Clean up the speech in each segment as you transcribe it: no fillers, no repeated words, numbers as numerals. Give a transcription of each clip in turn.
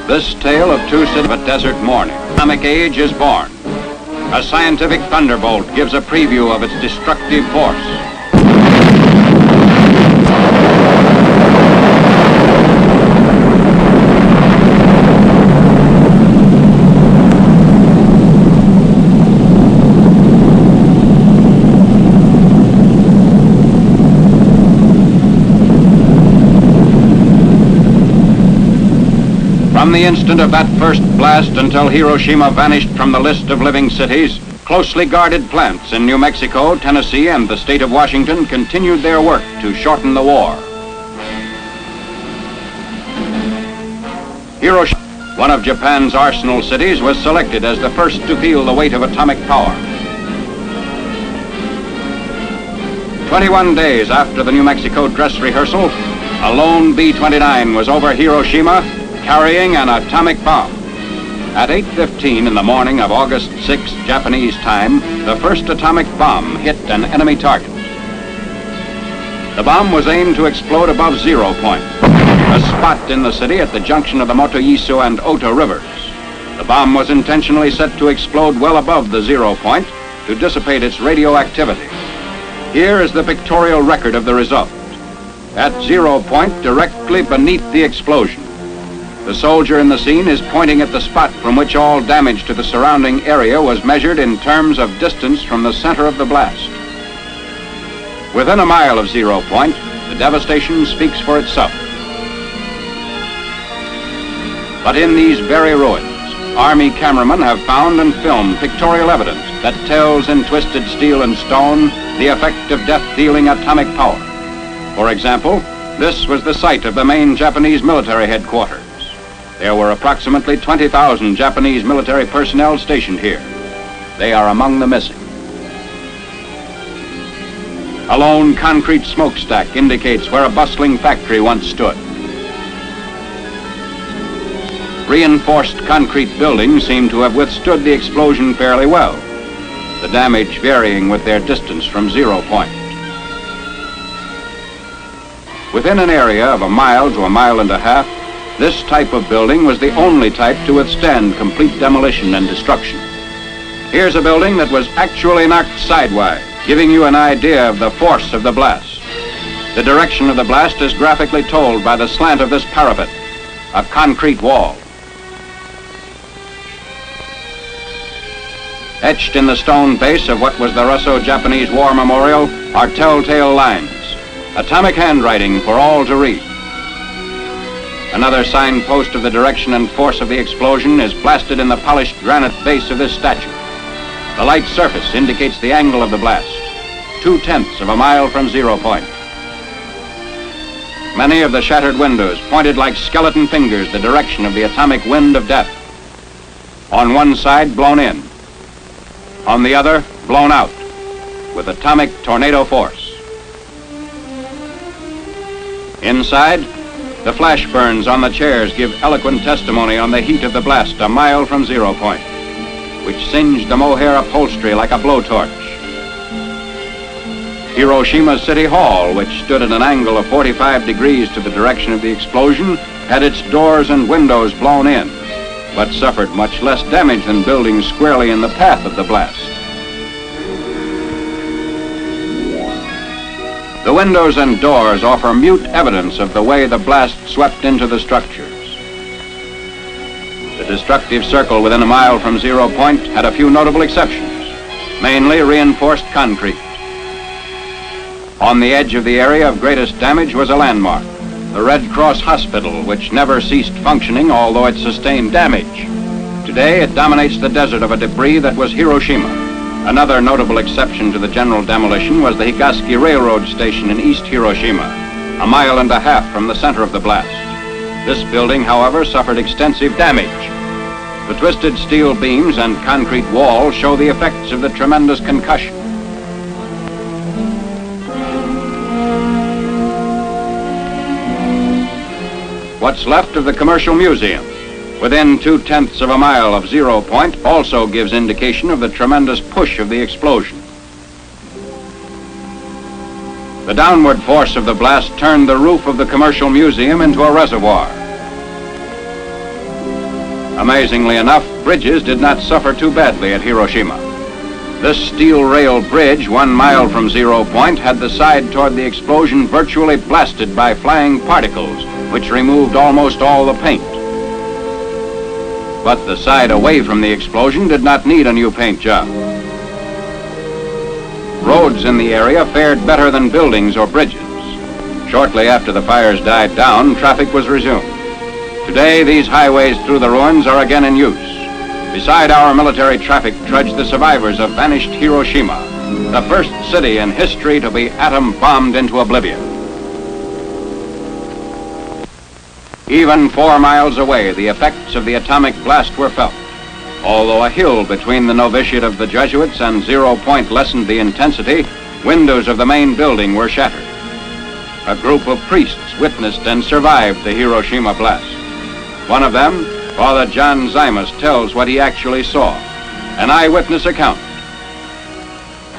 This tale of two cities of a desert morning. Atomic age is born. A scientific thunderbolt gives a preview of its destructive force. From the instant of that first blast until Hiroshima vanished from the list of living cities, closely guarded plants in New Mexico, Tennessee, and the state of Washington continued their work to shorten the war. Hiroshima, one of Japan's arsenal cities, was selected as the first to feel the weight of atomic power. 21 days after the New Mexico dress rehearsal, a lone B-29 was over Hiroshima, carrying an atomic bomb. At 8:15 in the morning of August 6, Japanese time, the first atomic bomb hit an enemy target. The bomb was aimed to explode above 0 point, a spot in the city at the junction of the Motoyisu and Ota rivers. The bomb was intentionally set to explode well above the 0 point to dissipate its radioactivity. Here is the pictorial record of the result. At 0 point, directly beneath the explosion, the soldier in the scene is pointing at the spot from which all damage to the surrounding area was measured in terms of distance from the center of the blast. Within a mile of 0 point, the devastation speaks for itself. But in these very ruins, Army cameramen have found and filmed pictorial evidence that tells in twisted steel and stone the effect of death-dealing atomic power. For example, this was the site of the main Japanese military headquarters. There were approximately 20,000 Japanese military personnel stationed here. They are among the missing. A lone concrete smokestack indicates where a bustling factory once stood. Reinforced concrete buildings seem to have withstood the explosion fairly well, the damage varying with their distance from 0 point. Within an area of a mile to a mile and a half, this type of building was the only type to withstand complete demolition and destruction. Here's a building that was actually knocked sidewise, giving you an idea of the force of the blast. The direction of the blast is graphically told by the slant of this parapet, a concrete wall. Etched in the stone base of what was the Russo-Japanese War Memorial are telltale lines, atomic handwriting for all to read. Another signpost of the direction and force of the explosion is blasted in the polished granite base of this statue. The light surface indicates the angle of the blast, 2/10 of a mile from 0 point. Many of the shattered windows pointed like skeleton fingers the direction of the atomic wind of death. On one side, blown in. On the other, blown out, with atomic tornado force. Inside, the flash burns on the chairs give eloquent testimony on the heat of the blast a mile from 0 point, which singed the mohair upholstery like a blowtorch. Hiroshima City Hall, which stood at an angle of 45 degrees to the direction of the explosion, had its doors and windows blown in, but suffered much less damage than buildings squarely in the path of the blast. The windows and doors offer mute evidence of the way the blast swept into the structures. The destructive circle within a mile from 0 point had a few notable exceptions, mainly reinforced concrete. On the edge of the area of greatest damage was a landmark, the Red Cross Hospital, which never ceased functioning although it sustained damage. Today it dominates the desert of a debris that was Hiroshima. Another notable exception to the general demolition was the Higashi Railroad Station in East Hiroshima, a mile and a half from the center of the blast. This building, however, suffered extensive damage. The twisted steel beams and concrete wall show the effects of the tremendous concussion. What's left of the Commercial Museum, within 2/10 of a mile of 0 point, also gives indication of the tremendous push of the explosion. The downward force of the blast turned the roof of the Commercial Museum into a reservoir. Amazingly enough, bridges did not suffer too badly at Hiroshima. This steel rail bridge, 1 mile from 0 point, had the side toward the explosion virtually blasted by flying particles, which removed almost all the paint. But the side away from the explosion did not need a new paint job. Roads in the area fared better than buildings or bridges. Shortly after the fires died down, traffic was resumed. Today, these highways through the ruins are again in use. Beside our military traffic trudge the survivors of vanished Hiroshima, the first city in history to be atom-bombed into oblivion. Even 4 miles away, the effects of the atomic blast were felt. Although a hill between the novitiate of the Jesuits and 0 point lessened the intensity, windows of the main building were shattered. A group of priests witnessed and survived the Hiroshima blast. One of them, Father John Zymus, tells what he actually saw, an eyewitness account.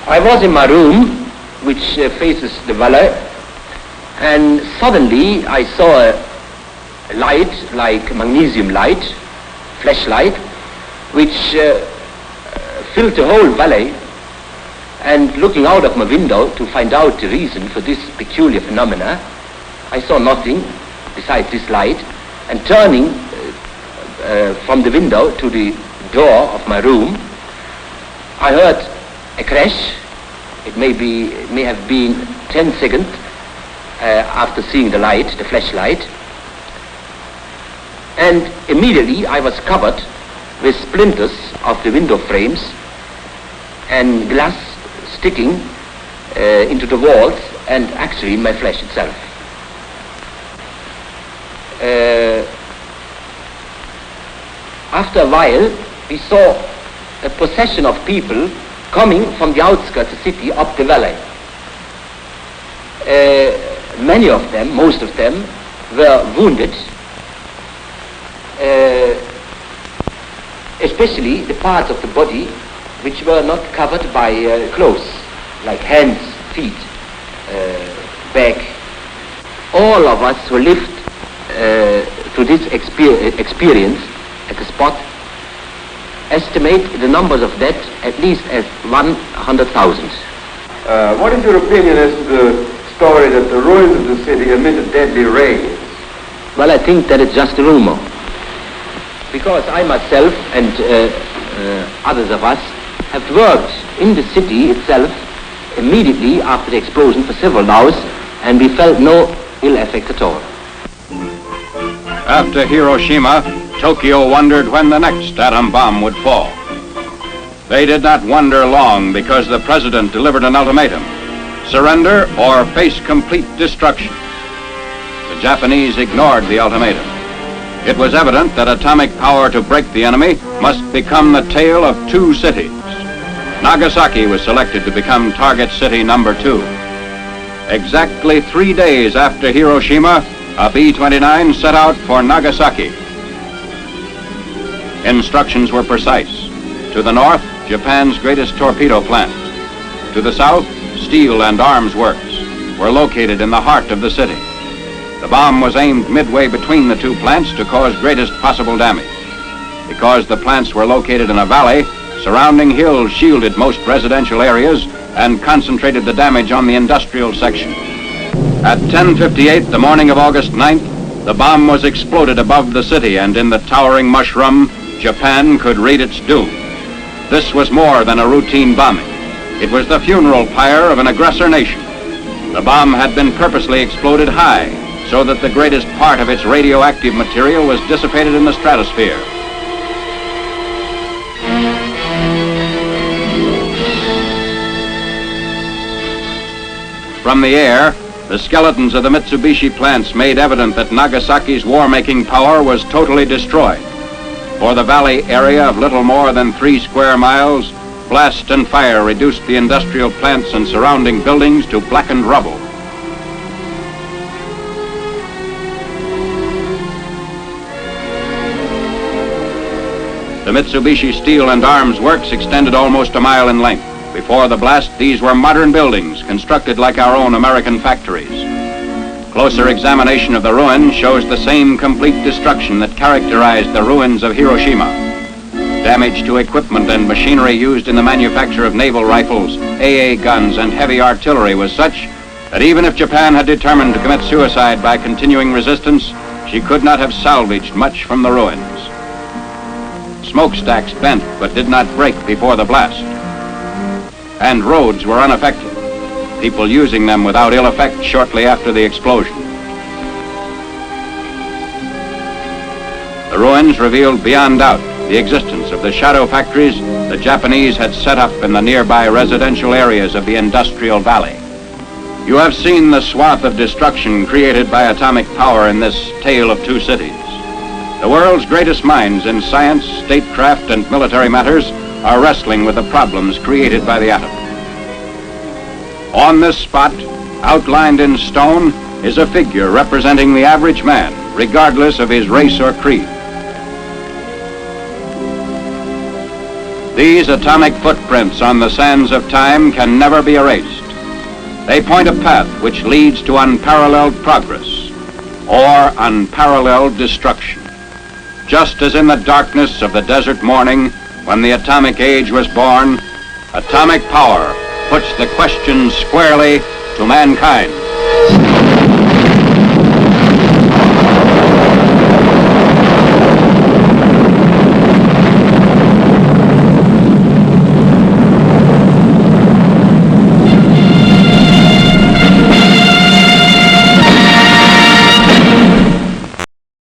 I was in my room, which faces the valley, and suddenly I saw a light, like magnesium light, flashlight, which filled the whole valley. And looking out of my window to find out the reason for this peculiar phenomena, I saw nothing besides this light. And turning from the window to the door of my room, I heard a crash. It may have been 10 seconds after seeing the light, the flashlight. And immediately I was covered with splinters of the window frames and glass sticking into the walls and actually in my flesh itself. After a while, we saw a procession of people coming from the outskirts of the city up the valley. Many of them, most of them, were wounded, especially the parts of the body which were not covered by clothes, like hands, feet, back. All of us who lived through this experience at the spot estimate the numbers of dead at least as 100,000. What is your opinion as to the story that the ruins of the city emitted deadly rays? Well, I think that it's just a rumor, because I myself and others of us have worked in the city itself immediately after the explosion for several hours, and we felt no ill effect at all. After Hiroshima, Tokyo wondered when the next atom bomb would fall. They did not wonder long, because the president delivered an ultimatum: surrender or face complete destruction. The Japanese ignored the ultimatum. It was evident that atomic power to break the enemy must become the tale of 2 cities. Nagasaki was selected to become target city number 2. Exactly 3 days after Hiroshima, a B-29 set out for Nagasaki. Instructions were precise. To the north, Japan's greatest torpedo plant. To the south, steel and arms works were located in the heart of the city. The bomb was aimed midway between the 2 plants to cause greatest possible damage. Because the plants were located in a valley, surrounding hills shielded most residential areas and concentrated the damage on the industrial section. At 10:58 the morning of August 9th, the bomb was exploded above the city, and in the towering mushroom, Japan could read its doom. This was more than a routine bombing. It was the funeral pyre of an aggressor nation. The bomb had been purposely exploded high, so that the greatest part of its radioactive material was dissipated in the stratosphere. From the air, the skeletons of the Mitsubishi plants made evident that Nagasaki's war-making power was totally destroyed. For the valley area of little more than 3 square miles, blast and fire reduced the industrial plants and surrounding buildings to blackened rubble. The Mitsubishi Steel and Arms Works extended almost a mile in length. Before the blast, these were modern buildings constructed like our own American factories. Closer examination of the ruins shows the same complete destruction that characterized the ruins of Hiroshima. Damage to equipment and machinery used in the manufacture of naval rifles, AA guns, and heavy artillery was such that even if Japan had determined to commit suicide by continuing resistance, she could not have salvaged much from the ruins. Smokestacks bent but did not break before the blast. And roads were unaffected, people using them without ill effect shortly after the explosion. The ruins revealed beyond doubt the existence of the shadow factories the Japanese had set up in the nearby residential areas of the industrial valley. You have seen the swath of destruction created by atomic power in this Tale of Two Cities. The world's greatest minds in science, statecraft, and military matters are wrestling with the problems created by the atom. On this spot, outlined in stone, is a figure representing the average man, regardless of his race or creed. These atomic footprints on the sands of time can never be erased. They point a path which leads to unparalleled progress or unparalleled destruction. Just as in the darkness of the desert morning when the atomic age was born, atomic power puts the question squarely to mankind.